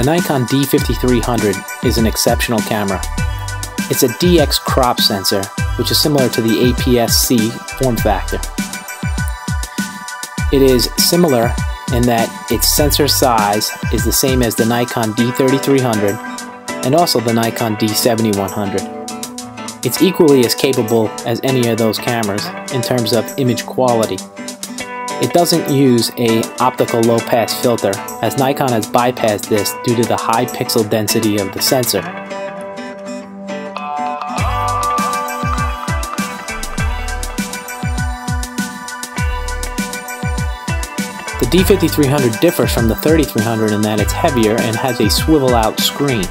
The Nikon D5300 is an exceptional camera. It's a DX crop sensor, which is similar to the APS-C form factor. It is similar in that its sensor size is the same as the Nikon D3300 and also the Nikon D7100. It's equally as capable as any of those cameras in terms of image quality. It doesn't use an optical low-pass filter, as Nikon has bypassed this due to the high pixel density of the sensor. The D5300 differs from the 3300 in that it's heavier and has a swivel-out screen.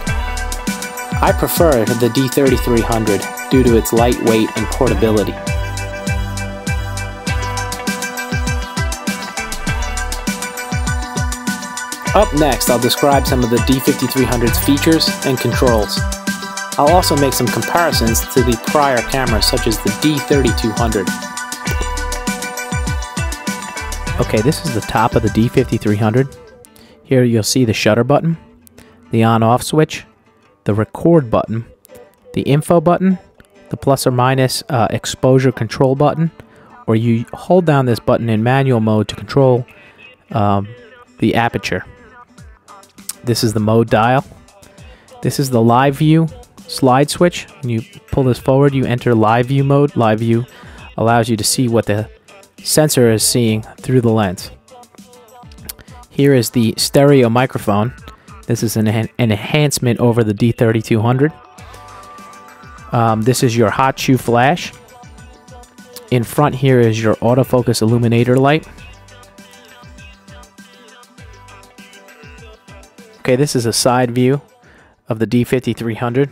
I prefer the D3300 due to its lightweight and portability. Up next, I'll describe some of the D5300's features and controls. I'll also make some comparisons to the prior cameras such as the D3200. Okay, this is the top of the D5300. Here you'll see the shutter button, the on-off switch, the record button, the info button, the plus or minus exposure control button, or you hold down this button in manual mode to control the aperture. This is the mode dial. This is the live view slide switch. When you pull this forward, you enter live view mode. Live view allows you to see what the sensor is seeing through the lens. Here is the stereo microphone. This is an enhancement over the D3200. This is your hot shoe flash. In front here is your autofocus illuminator light. Okay, this is a side view of the D5300.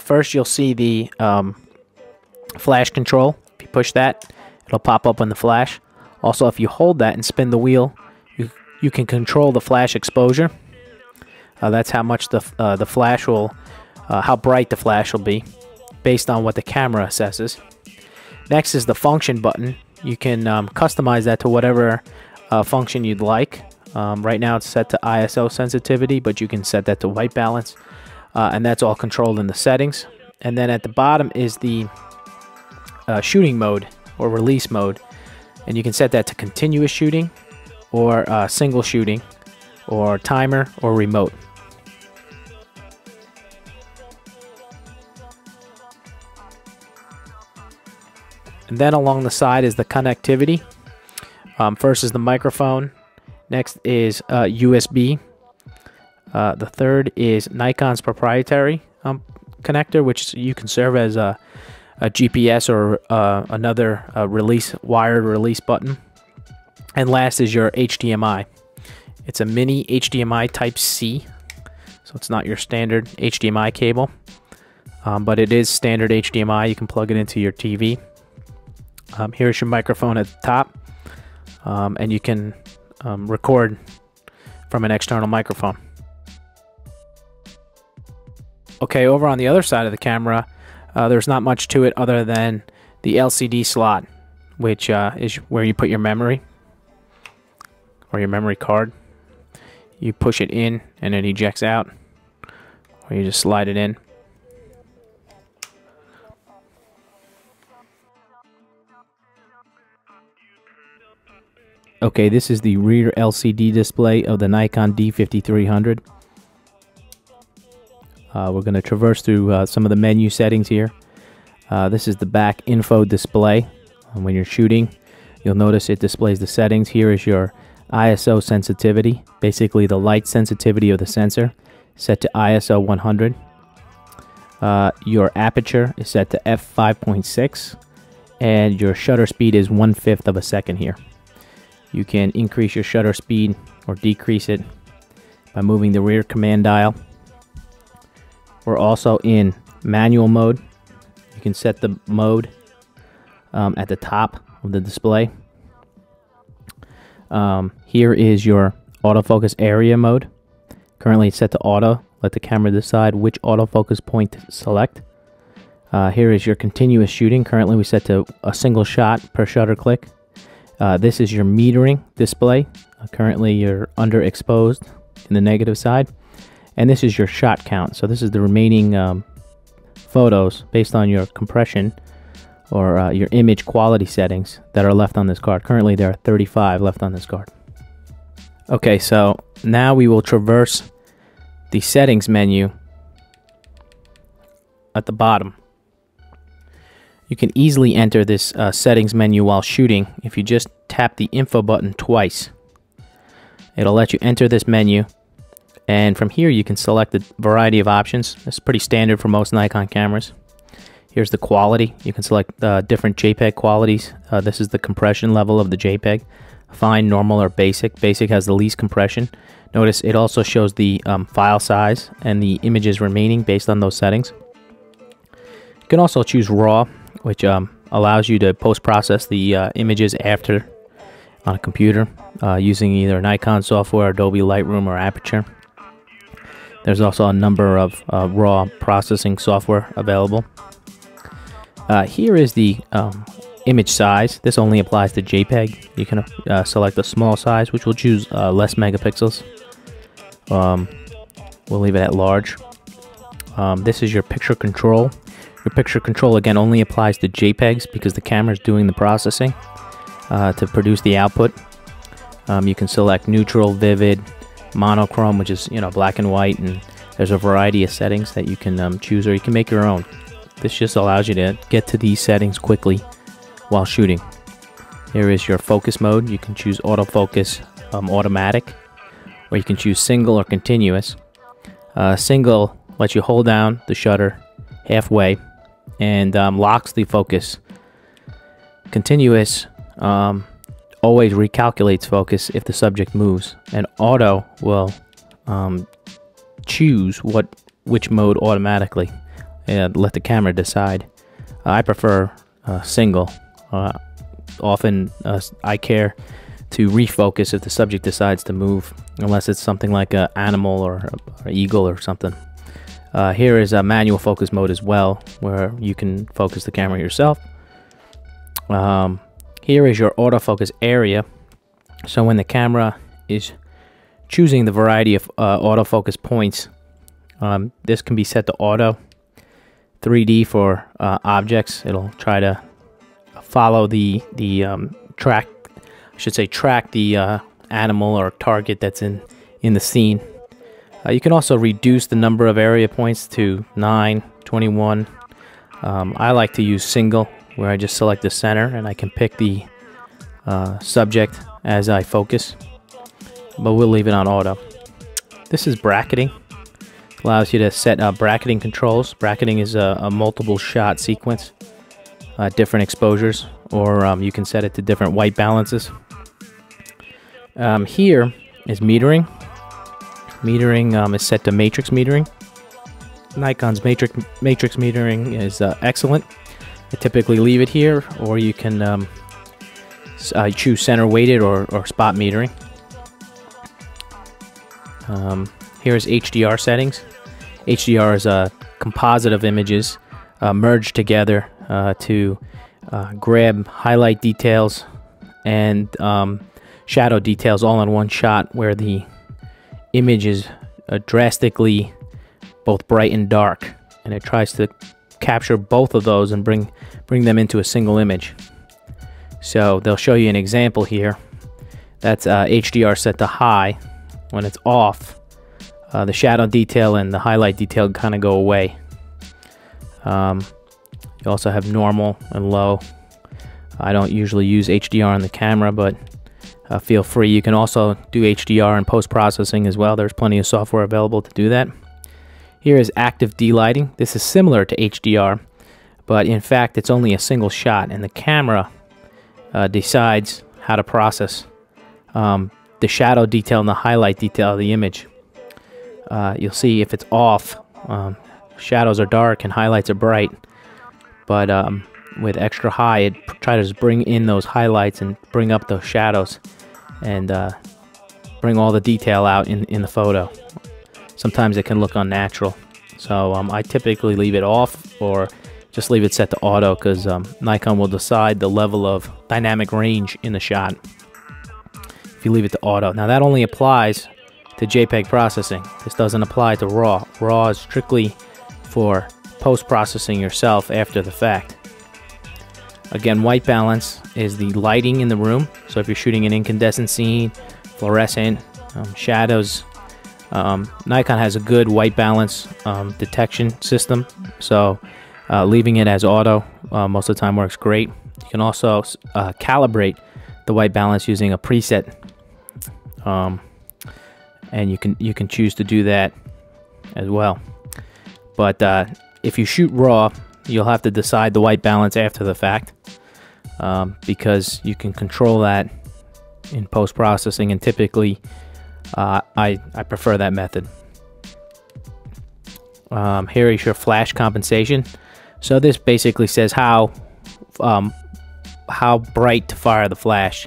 First, you'll see the flash control. If you push that, it'll pop up on the flash. Also, if you hold that and spin the wheel, you can control the flash exposure. That's how much the flash will, how bright the flash will be, based on what the camera assesses. Next is the function button. You can customize that to whatever function you'd like. Right now it's set to ISO sensitivity, but you can set that to white balance, and that's all controlled in the settings. And then at the bottom is the shooting mode or release mode, and you can set that to continuous shooting or single shooting or timer or remote. And then along the side is the connectivity. First is the microphone. Next is USB. The third is Nikon's proprietary connector, which you can serve as a GPS or another wired release button. And last is your HDMI. It's a mini HDMI Type-C, so it's not your standard HDMI cable, but it is standard HDMI. You can plug it into your TV. Here's your microphone at the top, and you can record from an external microphone. Okay, over on the other side of the camera, there's not much to it other than the LCD slot, which is where you put your memory or your memory card. You push it in and it ejects out, or you just slide it in. Okay, this is the rear LCD display of the Nikon D5300. We're going to traverse through some of the menu settings here. This is the back info display. When you're shooting, you'll notice it displays the settings. Here is your ISO sensitivity, basically the light sensitivity of the sensor, set to ISO 100. Your aperture is set to f5.6, and your shutter speed is 1/5 of a second here. You can increase your shutter speed or decrease it by moving the rear command dial. We're also in manual mode. You can set the mode at the top of the display. Here is your autofocus area mode. Currently it's set to auto. Let the camera decide which autofocus point to select. Here is your continuous shooting. Currently we set to a single shot per shutter click. This is your metering display. Currently you're underexposed in the negative side. And this is your shot count. So this is the remaining photos based on your compression or your image quality settings that are left on this card. Currently there are 35 left on this card. Okay, so now we will traverse the settings menu at the bottom. You can easily enter this settings menu while shooting if you just tap the info button twice. It'll let you enter this menu, and from here you can select a variety of options. It's pretty standard for most Nikon cameras. Here's the quality. You can select different JPEG qualities. This is the compression level of the JPEG. Fine, normal, or basic. Basic has the least compression. Notice it also shows the file size and the images remaining based on those settings. You can also choose RAW, which allows you to post-process the images after on a computer using either Nikon software, Adobe Lightroom, or Aperture. There's also a number of RAW processing software available. Here is the image size. This only applies to JPEG. You can select the small size, which will choose less megapixels. We'll leave it at large. This is your picture control. Your picture control again only applies to JPEGs because the camera is doing the processing to produce the output. You can select neutral, vivid, monochrome, which is black and white, and there's a variety of settings that you can choose, or you can make your own. This just allows you to get to these settings quickly while shooting. Here is your focus mode. You can choose autofocus automatic, or you can choose single or continuous. Single lets you hold down the shutter halfway and locks the focus. Continuous always recalculates focus if the subject moves, and auto will choose which mode automatically and let the camera decide. I prefer single. Often I care to refocus if the subject decides to move, unless it's something like an animal or an eagle or something. Here is a manual focus mode as well, where you can focus the camera yourself. Here is your autofocus area. So when the camera is choosing the variety of autofocus points, this can be set to auto. 3D for objects. It'll try to follow track the animal or target that's in the scene. You can also reduce the number of area points to 9, 21. I like to use single, where I just select the center and I can pick the subject as I focus, but we'll leave it on auto. This is bracketing. Allows you to set bracketing controls. Bracketing is a multiple shot sequence, different exposures, or you can set it to different white balances. Here is metering. Metering is set to matrix metering. Nikon's matrix metering is excellent. I typically leave it here, or you can choose center weighted or spot metering. Here's HDR settings. HDR is a composite of images merged together to grab highlight details and shadow details all in one shot, where the image is drastically both bright and dark, and it tries to capture both of those and bring them into a single image. So they'll show you an example here. That's HDR set to high. When it's off, the shadow detail and the highlight detail kind of go away. You also have normal and low. I don't usually use HDR on the camera, but feel free. You can also do HDR in post-processing as well. There's plenty of software available to do that. Here is active delighting. This is similar to HDR, but in fact it's only a single shot, and the camera decides how to process the shadow detail and the highlight detail of the image. You'll see if it's off, shadows are dark and highlights are bright, but with extra high, it tries to bring in those highlights and bring up those shadows and bring all the detail out in the photo. Sometimes it can look unnatural, so I typically leave it off, or just leave it set to auto, because Nikon will decide the level of dynamic range in the shot if you leave it to auto. Now that only applies to JPEG processing. This doesn't apply to RAW. RAW is strictly for post-processing yourself after the fact. Again, white balance is the lighting in the room. So if you're shooting an incandescent scene, fluorescent, shadows, Nikon has a good white balance detection system. So leaving it as auto most of the time works great. You can also calibrate the white balance using a preset, and you can choose to do that as well. But if you shoot RAW, you'll have to decide the white balance after the fact, because you can control that in post-processing, and typically I prefer that method. Here is your flash compensation. So this basically says how bright to fire the flash.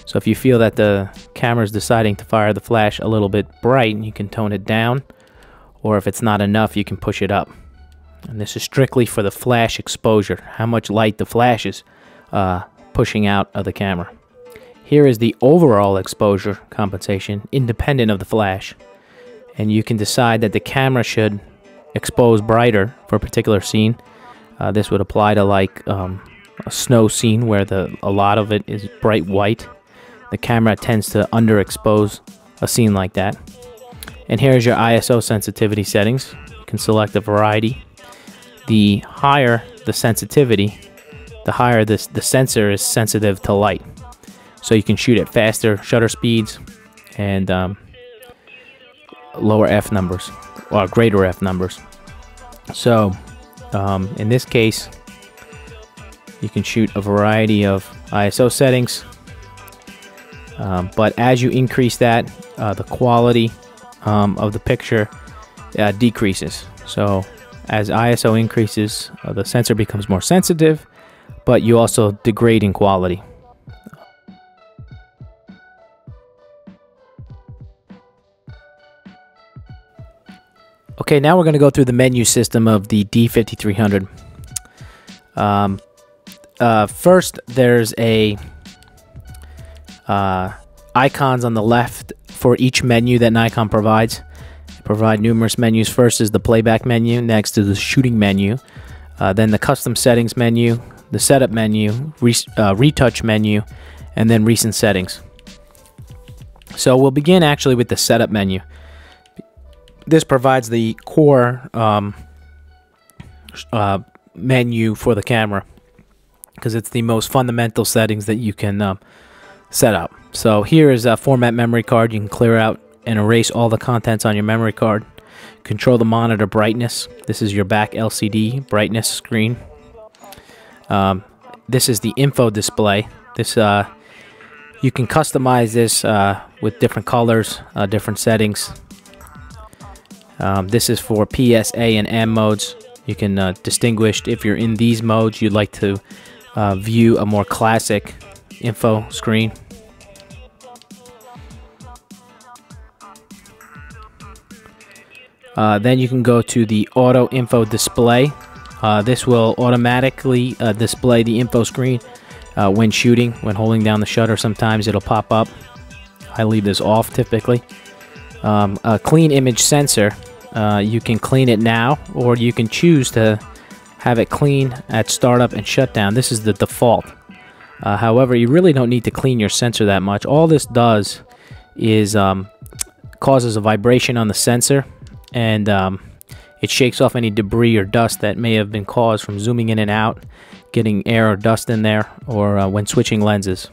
So if you feel that the camera is deciding to fire the flash a little bit bright, you can tone it down, or if it's not enough, you can push it up. And this is strictly for the flash exposure, how much light the flash is pushing out of the camera. Here is the overall exposure compensation, independent of the flash. And you can decide that the camera should expose brighter for a particular scene. This would apply to like a snow scene where a lot of it is bright white. The camera tends to underexpose a scene like that. And here's your ISO sensitivity settings. You can select a variety. The higher the sensitivity, the higher the sensor is sensitive to light. So you can shoot at faster shutter speeds and lower f numbers, or greater f numbers. So in this case, you can shoot a variety of ISO settings, but as you increase that, the quality of the picture decreases. So as ISO increases, the sensor becomes more sensitive, but you also degrade in quality. Okay, now we're going to go through the menu system of the D5300. First, there's icons on the left for each menu that Nikon provides. They provide numerous menus. First is the playback menu, next is the shooting menu, then the custom settings menu, the setup menu, retouch menu, and then recent settings. So we'll begin actually with the setup menu. This provides the core menu for the camera, because it's the most fundamental settings that you can set up. So here is a format memory card. You can clear out and erase all the contents on your memory card. Control the monitor brightness. This is your back LCD brightness screen. This is the info display. This you can customize this with different colors, different settings. This is for PSA and M modes. You can distinguish if you're in these modes, you'd like to view a more classic info screen. Then you can go to the auto info display. This will automatically display the info screen when shooting, when holding down the shutter. Sometimes it'll pop up. I leave this off typically. A clean image sensor, you can clean it now, or you can choose to have it clean at startup and shutdown. This is the default. However, you really don't need to clean your sensor that much. All this does is causes a vibration on the sensor, and it shakes off any debris or dust that may have been caused from zooming in and out, getting air or dust in there, or when switching lenses.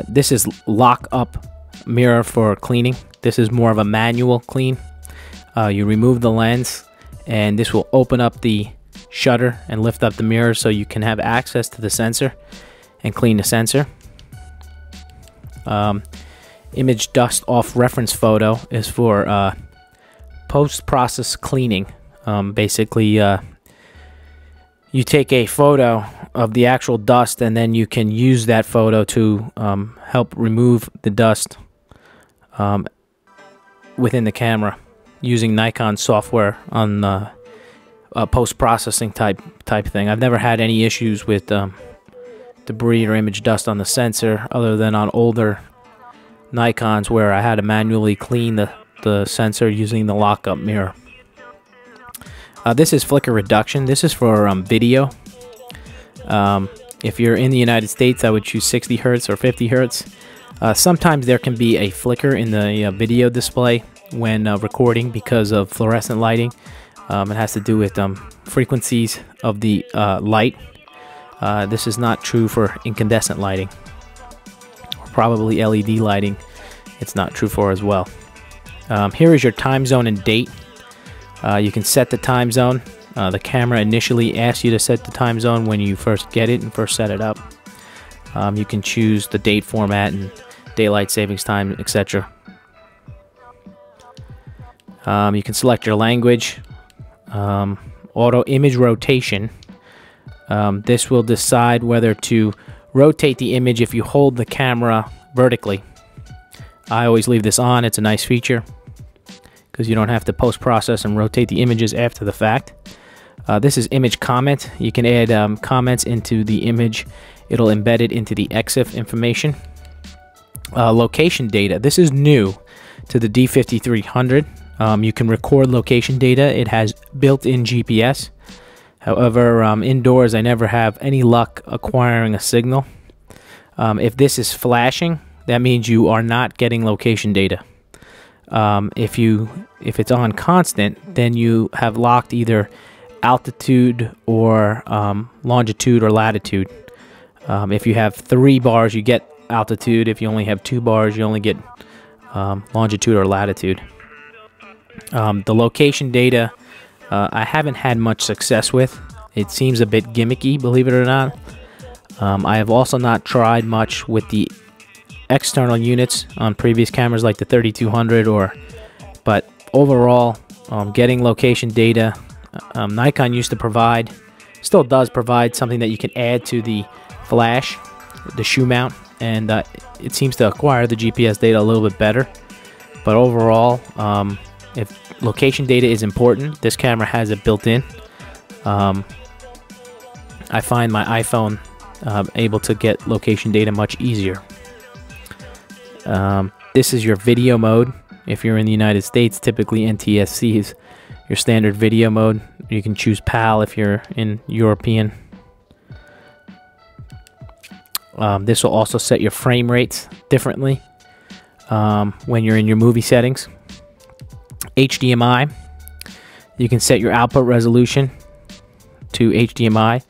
This is lock up mirror for cleaning. This is more of a manual clean. You remove the lens, and this will open up the shutter and lift up the mirror so you can have access to the sensor and clean the sensor. Image dust off reference photo is for post-process cleaning. Basically, you take a photo of the actual dust, and then you can use that photo to help remove the dust within the camera using Nikon software on post-processing type thing. I've never had any issues with debris or image dust on the sensor, other than on older Nikons where I had to manually clean the sensor using the lockup mirror. This is flicker reduction. This is for video. If you're in the United States, I would choose 60 Hertz or 50 Hertz. Sometimes there can be a flicker in the video display when recording because of fluorescent lighting. It has to do with frequencies of the light. This is not true for incandescent lighting, or probably LED lighting. It's not true for as well. Here is your time zone and date. You can set the time zone. The camera initially asks you to set the time zone when you first get it and first set it up. You can choose the date format and daylight savings time, etc. You can select your language. Auto image rotation. This will decide whether to rotate the image if you hold the camera vertically. I always leave this on. It's a nice feature because you don't have to post-process and rotate the images after the fact. This is image comment. You can add comments into the image. It'll embed it into the EXIF information. Location data. This is new to the D5300. You can record location data. It has built-in GPS. However, indoors I never have any luck acquiring a signal. If this is flashing, that means you are not getting location data. If it's on constant, then you have locked either altitude or longitude or latitude. If you have 3 bars, you get altitude. If you only have 2 bars, you only get longitude or latitude. The location data I haven't had much success with. It seems a bit gimmicky, believe it or not. I have also not tried much with the external units on previous cameras like the 3200, but overall, getting location data, Nikon used to provide, still does provide, something that you can add to the flash, the shoe mount, and it seems to acquire the GPS data a little bit better. But overall, if location data is important, this camera has it built in. I find my iPhone able to get location data much easier. This is your video mode. If you're in the United States, typically NTSC is your standard video mode. You can choose PAL if you're in European. This will also set your frame rates differently when you're in your movie settings. HDMI, you can set your output resolution to HDMI.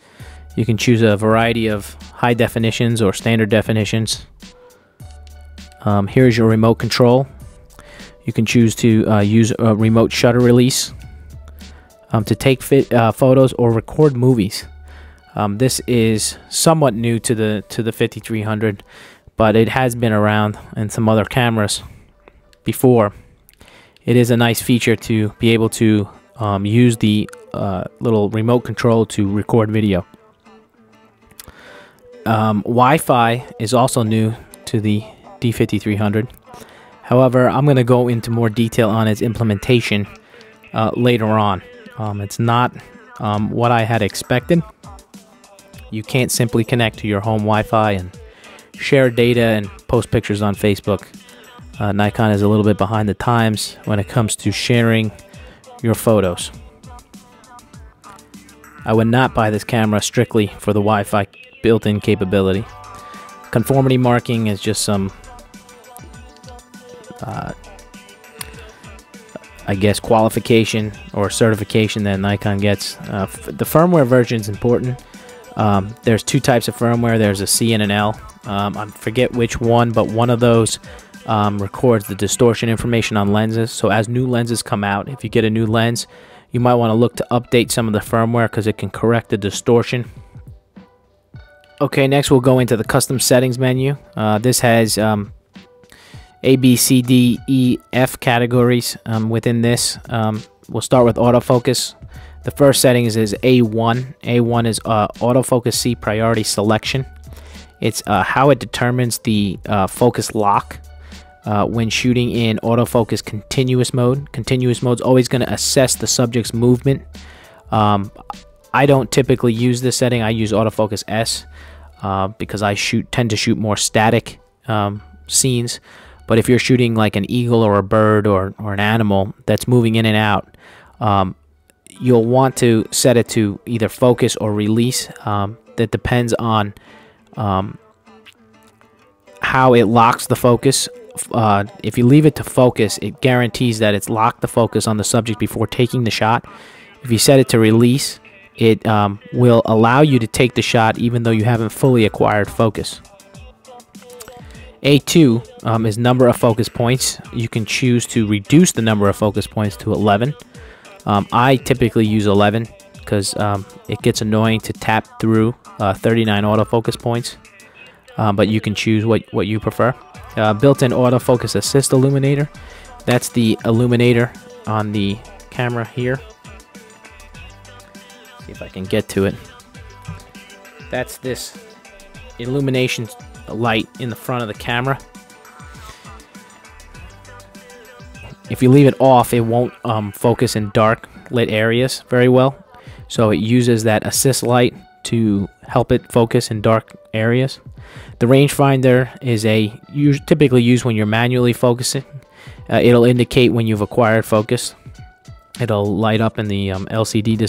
You can choose a variety of high definitions or standard definitions. Here's your remote control. You can choose to use a remote shutter release to take photos or record movies. This is somewhat new to the 5300, but it has been around in some other cameras before. It is a nice feature to be able to use the little remote control to record video. Wi-Fi is also new to the D5300. However, I'm going to go into more detail on its implementation later on. It's not what I had expected. You can't simply connect to your home Wi-Fi and share data and post pictures on Facebook. Nikon is a little bit behind the times when it comes to sharing your photos. I would not buy this camera strictly for the Wi-Fi built-in capability. Conformity marking is just some, I guess, qualification or certification that Nikon gets. The firmware version is important. There's 2 types of firmware. There's a C and an L. I forget which one, but one of those records the distortion information on lenses. So as new lenses come out, if you get a new lens, you might want to look to update some of the firmware because it can correct the distortion. Okay, next we'll go into the custom settings menu. This has A, B, C, D, E, F categories within this. We'll start with autofocus. The first setting is A1. A1 is autofocus C priority selection. It's how it determines the focus lock when shooting in autofocus continuous mode. Continuous mode is always going to assess the subject's movement I don't typically use this setting. I use autofocus S because I tend to shoot more static scenes. But if you're shooting like an eagle or a bird or an animal that's moving in and out, you'll want to set it to either focus or release. That depends on how it locks the focus. If you leave it to focus, it guarantees that it's locked the focus on the subject before taking the shot. If you set it to release, it will allow you to take the shot even though you haven't fully acquired focus. A2 is number of focus points. You can choose to reduce the number of focus points to 11. I typically use 11 because it gets annoying to tap through 39 autofocus points, but you can choose what you prefer. Built-in autofocus assist illuminator. That's the illuminator on the camera here. See if I can get to it. That's this illumination light in the front of the camera. If you leave it off, it won't focus in dark lit areas very well. So it uses that assist light to help it focus in dark areas. The rangefinder is typically used when you're manually focusing. It'll indicate when you've acquired focus. It'll light up in the LCD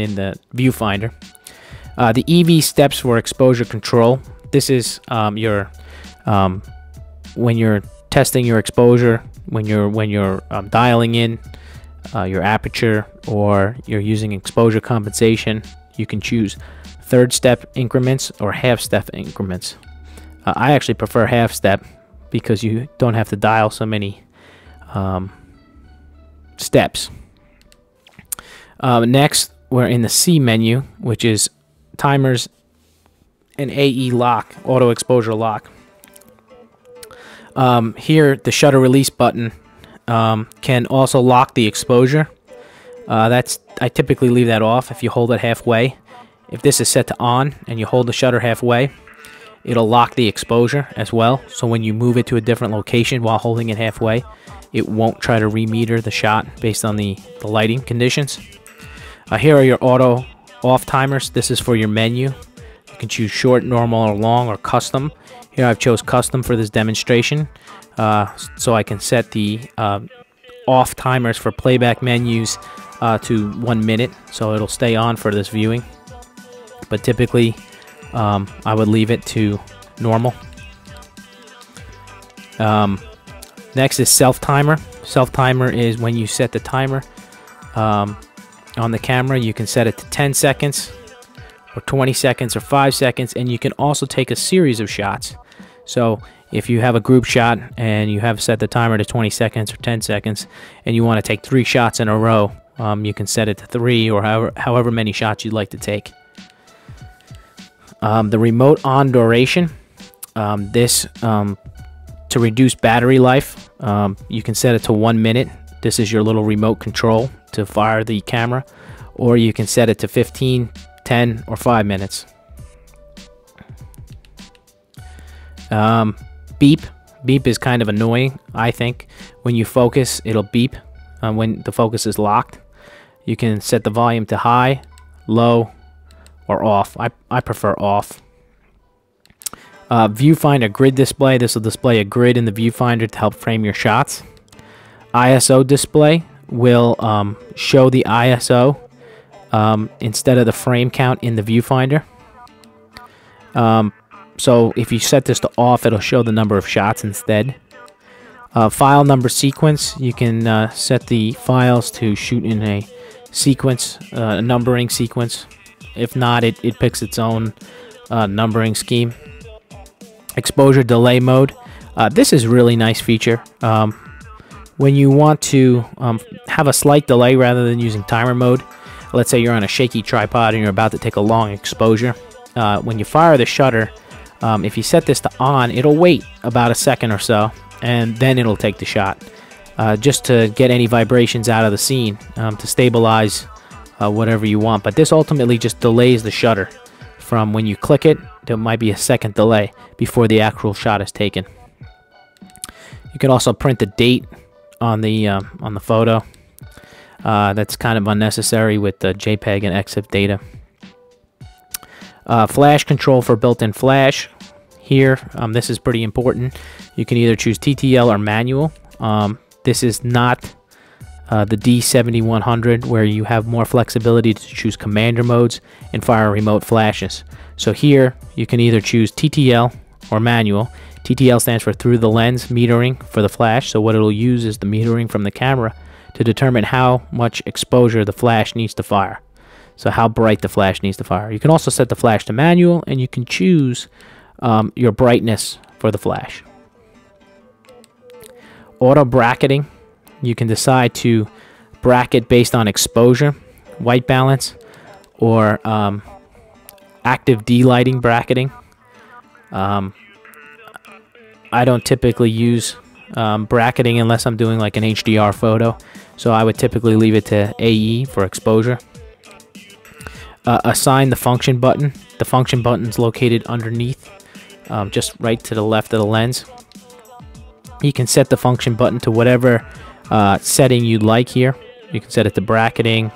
in the viewfinder. The EV steps for exposure control. This is when you're testing your exposure, when you're dialing in your aperture, or you're using exposure compensation. You can choose third step increments or half step increments. I actually prefer half step because you don't have to dial so many steps. Next, we're in the C menu, which is timers and AE lock, auto exposure lock. Here, the shutter release button can also lock the exposure. I typically leave that off if you hold it halfway. If this is set to on and you hold the shutter halfway, it'll lock the exposure as well. So when you move it to a different location while holding it halfway, it won't try to remeter the shot based on the lighting conditions. Here are your auto off timers. This is for your menu. You can choose short, normal, or long, or custom. Here I've chose custom for this demonstration, so I can set the off timers for playback menus to 1 minute, so it'll stay on for this viewing. But typically, I would leave it to normal. Next is self timer. Self timer is when you set the timer on the camera. You can set it to 10 seconds, or 20 seconds, or 5 seconds, and you can also take a series of shots. So if you have a group shot and you have set the timer to 20 seconds or 10 seconds, and you want to take 3 shots in a row, you can set it to 3 or however many shots you'd like to take. The remote on duration, to reduce battery life, you can set it to 1 minute. This is your little remote control to fire the camera, or you can set it to 15, 10, or 5 minutes. Beep is kind of annoying, I think. When you focus, it'll beep when the focus is locked. You can set the volume to high, low, or off. I prefer off. Viewfinder grid display. This will display a grid in the viewfinder to help frame your shots. ISO display will show the ISO instead of the frame count in the viewfinder. So if you set this to off, it'll show the number of shots instead. File number sequence. You can set the files to shoot in a sequence, a numbering sequence. If not, it picks its own numbering scheme. Exposure delay mode. This is a really nice feature. When you want to have a slight delay rather than using timer mode, let's say you're on a shaky tripod and you're about to take a long exposure, when you fire the shutter, if you set this to on, it'll wait about a second or so, and then it'll take the shot, just to get any vibrations out of the scene, to stabilize whatever you want. But this ultimately just delays the shutter. From when you click it, there might be a second delay before the actual shot is taken. You can also print the date on the photo. That's kind of unnecessary with the JPEG and EXIF data. Flash control for built-in flash. Here, this is pretty important. You can either choose TTL or manual. This is not the D5100, where you have more flexibility to choose commander modes and fire remote flashes. So here, you can either choose TTL or manual. TTL stands for through the lens metering for the flash. So what it'll use is the metering from the camera to determine how much exposure the flash needs to fire. So how bright the flash needs to fire. You can also set the flash to manual, and you can choose your brightness for the flash. Auto bracketing. You can decide to bracket based on exposure, white balance, or active D-lighting bracketing. I don't typically use bracketing unless I'm doing like an HDR photo, so I would typically leave it to AE for exposure. Assign the function button. The function button is located underneath, just right to the left of the lens. You can set the function button to whatever setting you'd like here. You can set it to bracketing,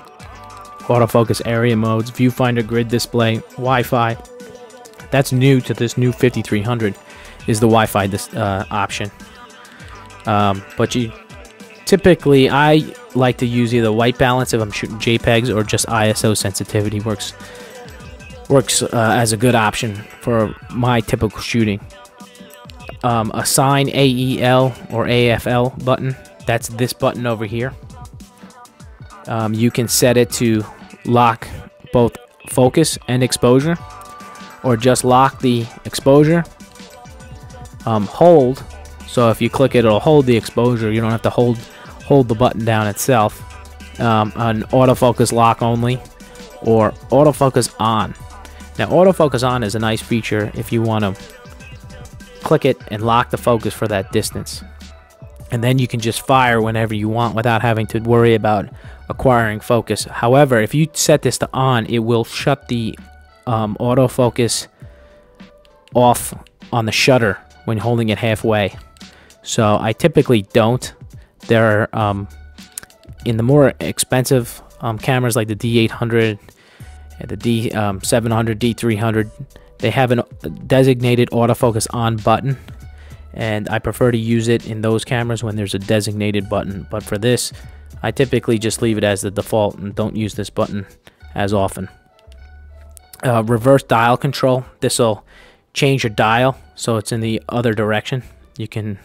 autofocus area modes, viewfinder, grid display, Wi-Fi. That's new to this new 5300 is the Wi-Fi option. But you typically, I like to use either white balance if I'm shooting JPEGs, or just ISO sensitivity works as a good option for my typical shooting. Assign AEL or AFL button. That's this button over here. You can set it to lock both focus and exposure, or just lock the exposure. Hold. So if you click it, it'll hold the exposure. You don't have to hold the button down itself. An autofocus lock only, or autofocus on. Now, autofocus on is a nice feature if you want to click it and lock the focus for that distance, and then you can just fire whenever you want without having to worry about acquiring focus. However, if you set this to on, it will shut the autofocus off on the shutter when holding it halfway. So I typically don't. There are in the more expensive cameras like the D800 and the D700, D300, they have a designated autofocus on button, and I prefer to use it in those cameras when there's a designated button. But for this, I typically just leave it as the default and don't use this button as often. Reverse dial control. This will change your dial so it's in the other direction. You can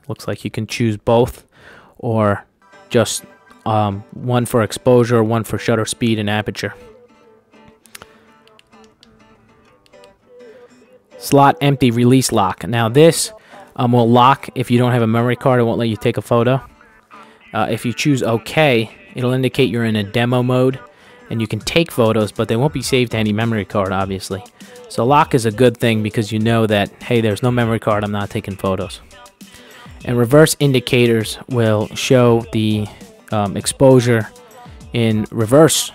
looks like you can choose both, or just one for exposure, one for shutter speed and aperture. Slot empty release lock. Now this will lock if you don't have a memory card. It won't let you take a photo. If you choose OK, it'll indicate you're in a demo mode, and you can take photos, but they won't be saved to any memory card, obviously. So lock is a good thing because you know that, hey, there's no memory card, I'm not taking photos. And reverse indicators will show the exposure in reverse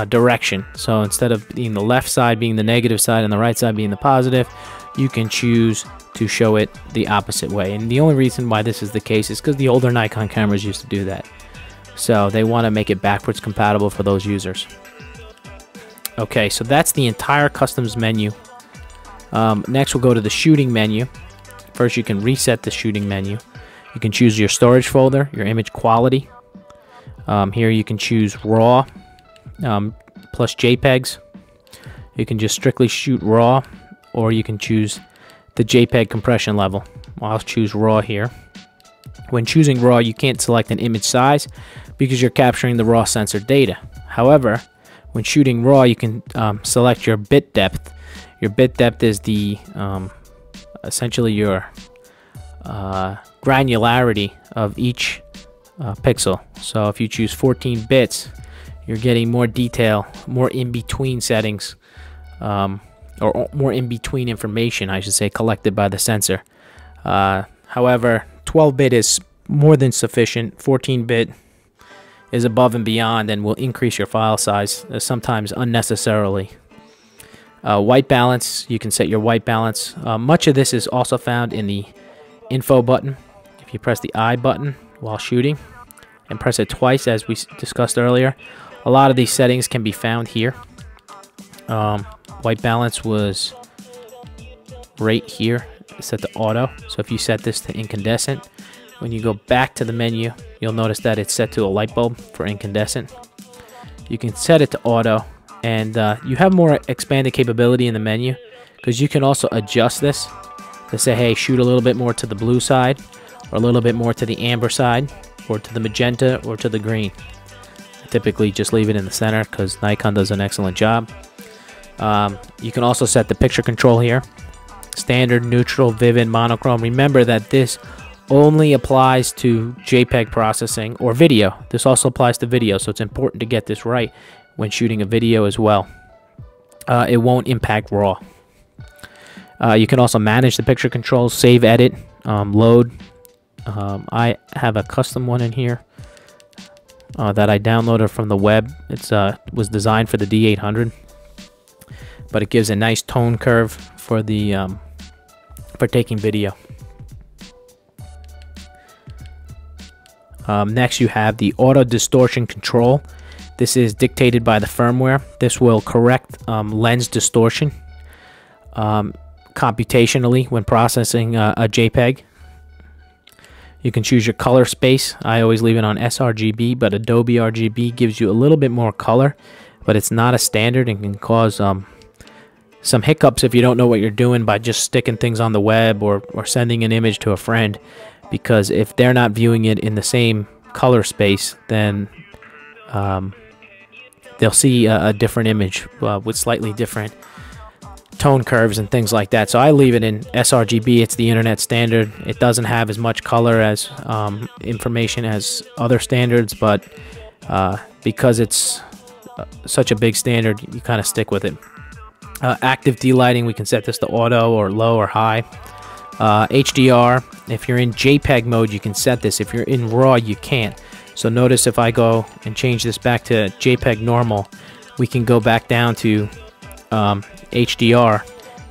direction. So instead of being the left side being the negative side and the right side being the positive, you can choose to show it the opposite way. And the only reason why this is the case is because the older Nikon cameras used to do that. So they want to make it backwards compatible for those users. Okay, so that's the entire customs menu. Next we'll go to the shooting menu. First, you can reset the shooting menu. You can choose your storage folder, your image quality. Here you can choose RAW plus JPEGs. You can just strictly shoot RAW, or you can choose the JPEG compression level. I'll choose RAW here. When choosing RAW, you can't select an image size because you're capturing the raw sensor data. However, when shooting RAW, you can select your bit depth. Your bit depth is the essentially your granularity of each pixel. So if you choose 14 bits, you're getting more detail, more in-between settings, or more in-between information, I should say, collected by the sensor. However, 12-bit is more than sufficient. 14-bit is above and beyond and will increase your file size, sometimes unnecessarily. White balance, you can set your white balance. Much of this is also found in the info button. if you press the I button while shooting and press it twice as we discussed earlier, a lot of these settings can be found here. White balance was right here, set to auto. So if you set this to incandescent, when you go back to the menu, you'll notice that it's set to a light bulb for incandescent. You can set it to auto, and you have more expanded capability in the menu because you can also adjust this to say, hey, shoot a little bit more to the blue side, or a little bit more to the amber side, or to the magenta, or to the green. I typically just leave it in the center because Nikon does an excellent job. You can also set the picture control here. Standard, neutral, vivid, monochrome. Remember that this only applies to JPEG processing or video. This also applies to video, so it's important to get this right when shooting a video as well. It won't impact RAW. You can also manage the picture controls, save, edit, load. I have a custom one in here that I downloaded from the web. It was designed for the D800, but it gives a nice tone curve for the for taking video. Next, you have the auto distortion control. This is dictated by the firmware. This will correct lens distortion computationally when processing a JPEG. You can choose your color space. I always leave it on sRGB, but Adobe RGB gives you a little bit more color, but it's not a standard and can cause some hiccups if you don't know what you're doing by just sticking things on the web or sending an image to a friend, because if they're not viewing it in the same color space, then they'll see a different image with slightly different tone curves and things like that. So I leave it in sRGB. It's the internet standard. It doesn't have as much color as information as other standards, but because it's such a big standard, you kind of stick with it. Active delighting, we can set this to auto or low or high. HDR, if you're in JPEG mode, you can set this. If you're in RAW, you can't. So notice if I go and change this back to JPEG normal, we can go back down to HDR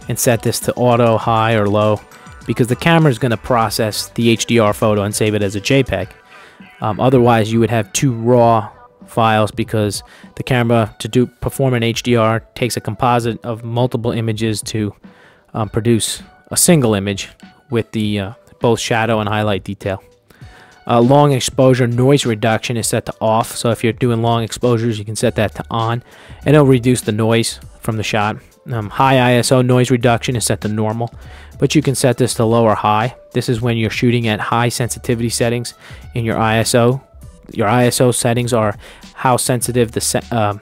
and set this to auto, high, or low, because the camera is going to process the HDR photo and save it as a JPEG. Otherwise, you would have two RAW files, because the camera, to perform an HDR, takes a composite of multiple images to produce a single image with the both shadow and highlight detail. Long exposure noise reduction is set to off, so if you're doing long exposures, you can set that to on, and it'll reduce the noise from the shot. High ISO noise reduction is set to normal, but you can set this to low or high. This is when you're shooting at high sensitivity settings in your ISO. Your ISO settings are how sensitive the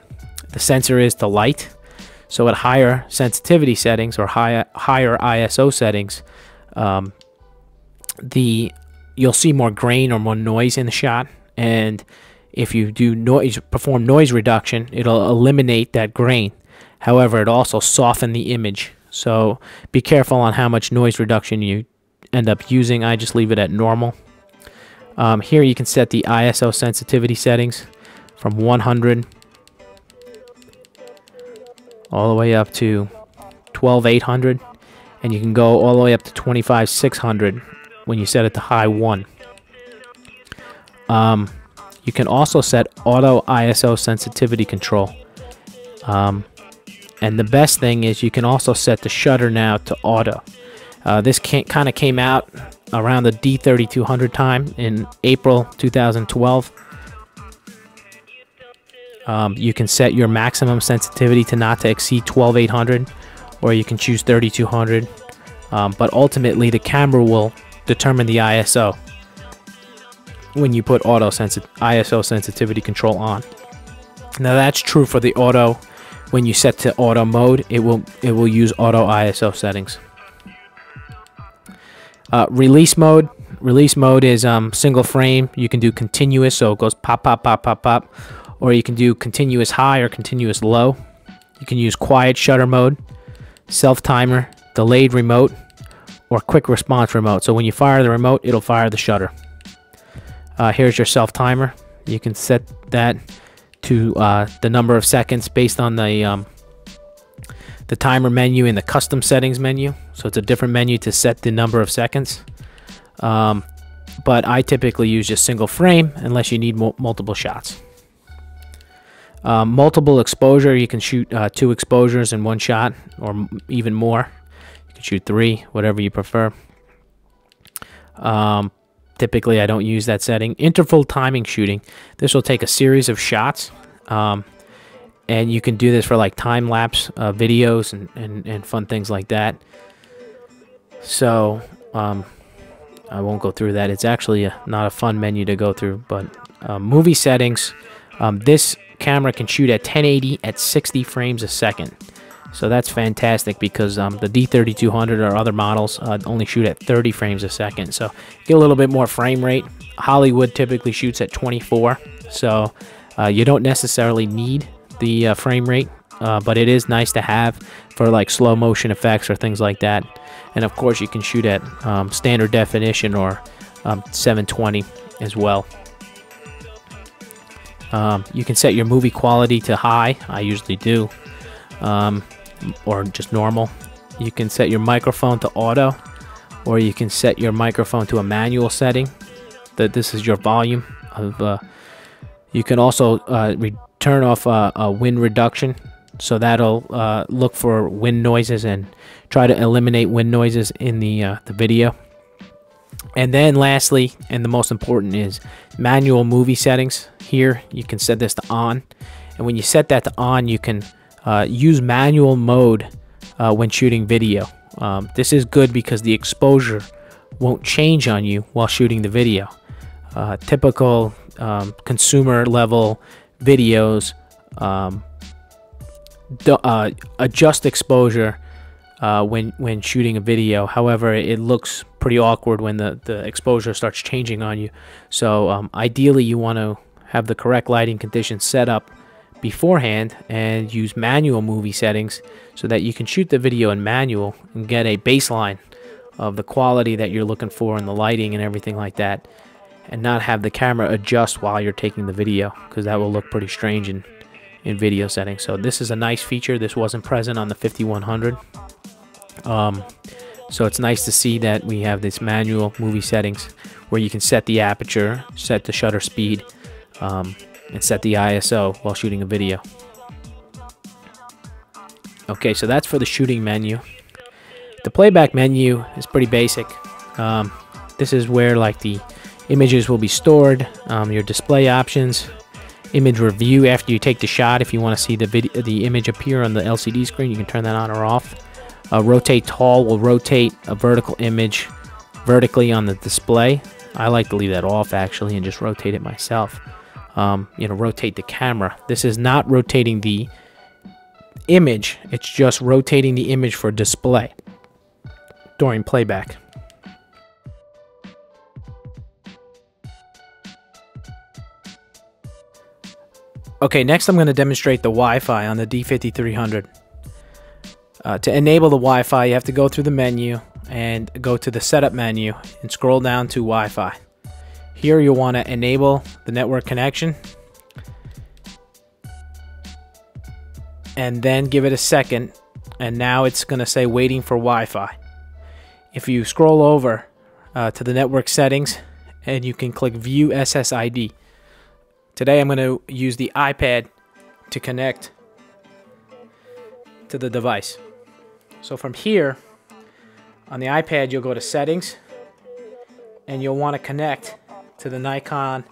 sensor is to light. So at higher sensitivity settings or higher ISO settings, you'll see more grain or more noise in the shot. And if you perform noise reduction, it'll eliminate that grain. However, it also soften the image. So be careful on how much noise reduction you end up using. I just leave it at normal. Here you can set the ISO sensitivity settings from 100 all the way up to 12,800, and you can go all the way up to 25,600 when you set it to high 1. You can also set auto ISO sensitivity control. And the best thing is you can also set the shutter now to auto. This kind of came out around the D5300 time in April 2012. You can set your maximum sensitivity to not to exceed 12,800, or you can choose 3,200. But ultimately, the camera will determine the ISO when you put ISO sensitivity control on. Now that's true for the auto. When you set to auto mode, it will use auto ISO settings. Release mode. Release mode is single frame. You can do continuous, so it goes pop, pop, pop, pop, pop. Or you can do continuous high or continuous low. You can use quiet shutter mode, self-timer, delayed remote, or quick response remote. So when you fire the remote, it'll fire the shutter. Here's your self-timer. You can set that to the number of seconds based on the timer menu in the custom settings menu. So it's a different menu to set the number of seconds. but I typically use just single frame unless you need multiple shots. Multiple exposure, you can shoot 2 exposures in one shot, or even more. You can shoot 3, whatever you prefer. Typically, I don't use that setting. Interval timing shooting. This will take a series of shots, and you can do this for like time-lapse videos and fun things like that. So, I won't go through that. It's actually not a fun menu to go through, but movie settings. This camera can shoot at 1080 at 60 frames a second. So that's fantastic because the D5300 or other models only shoot at 30 frames a second. So get a little bit more frame rate. Hollywood typically shoots at 24. So you don't necessarily need the frame rate, but it is nice to have for like slow motion effects or things like that. And of course you can shoot at standard definition or 720 as well. You can set your movie quality to high. I usually do. Or just normal. You can set your microphone to auto, or you can set your microphone to a manual setting. This is your volume of. You can also turn off a wind reduction, so that'll look for wind noises and try to eliminate wind noises in the video. And then lastly, and the most important, is manual movie settings. Here you can set this to on, and when you set that to on, you can use manual mode when shooting video. This is good because the exposure won't change on you while shooting the video. Typical consumer level videos adjust exposure when shooting a video. However, it looks pretty awkward when the exposure starts changing on you. So ideally you want to have the correct lighting conditions set up beforehand and use manual movie settings so that you can shoot the video in manual and get a baseline of the quality that you're looking for and the lighting and everything like that, and not have the camera adjust while you're taking the video, because that will look pretty strange in video settings. So this is a nice feature. This wasn't present on the 5100. So it's nice to see that we have this manual movie settings where you can set the aperture, set the shutter speed, and set the ISO while shooting a video. Okay, so that's for the shooting menu. The playback menu is pretty basic. This is where like the images will be stored, your display options, image review after you take the shot. If you want to see the image appear on the LCD screen, you can turn that on or off. Rotate tall will rotate a vertical image vertically on the display. I like to leave that off actually and just rotate it myself. Rotate the camera. This is not rotating the image, it's just rotating the image for display during playback. Okay, next I'm going to demonstrate the Wi-Fi on the D5300. To enable the Wi-Fi, you have to go through the menu and go to the setup menu and scroll down to Wi-Fi. Here you'll want to enable the network connection and then give it a second, and now it's going to say waiting for Wi-Fi. If you scroll over to the network settings, and you can click view SSID. Today I'm going to use the iPad to connect to the device. So from here on the iPad you'll go to settings and you'll want to connect to the Nikon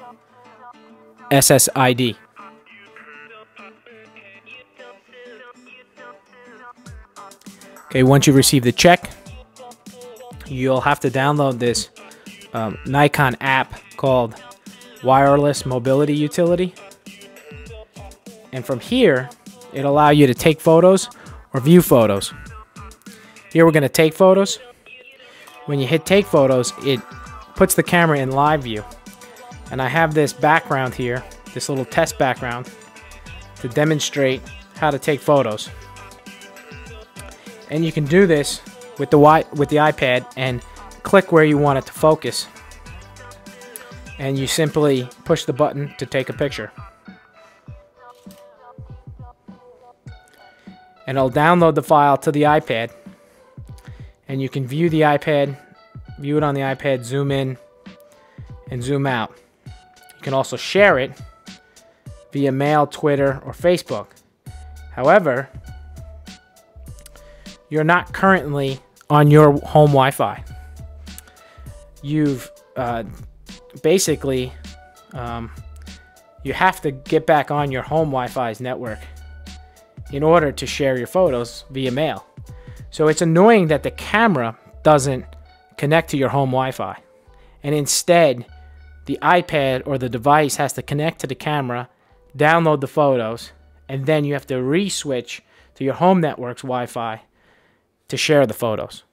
SSID. Okay, once you receive the check, you'll have to download this Nikon app called Wireless Mobility Utility. And from here, it'll allow you to take photos or view photos. Here we're going to take photos. When you hit take photos, it puts the camera in live view. And I have this background here, this little test background, to demonstrate how to take photos. And you can do this with the iPad and click where you want it to focus. And you simply push the button to take a picture. And it'll download the file to the iPad. And you can view the iPad, view it on the iPad, zoom in, and zoom out. You can also share it via mail, Twitter, or Facebook. However, you're not currently on your home Wi-Fi. You've basically, you have to get back on your home Wi-Fi's network in order to share your photos via mail. So it's annoying that the camera doesn't connect to your home Wi-Fi, and instead the iPad or the device has to connect to the camera, download the photos, and then you have to re-switch to your home network's Wi-Fi to share the photos.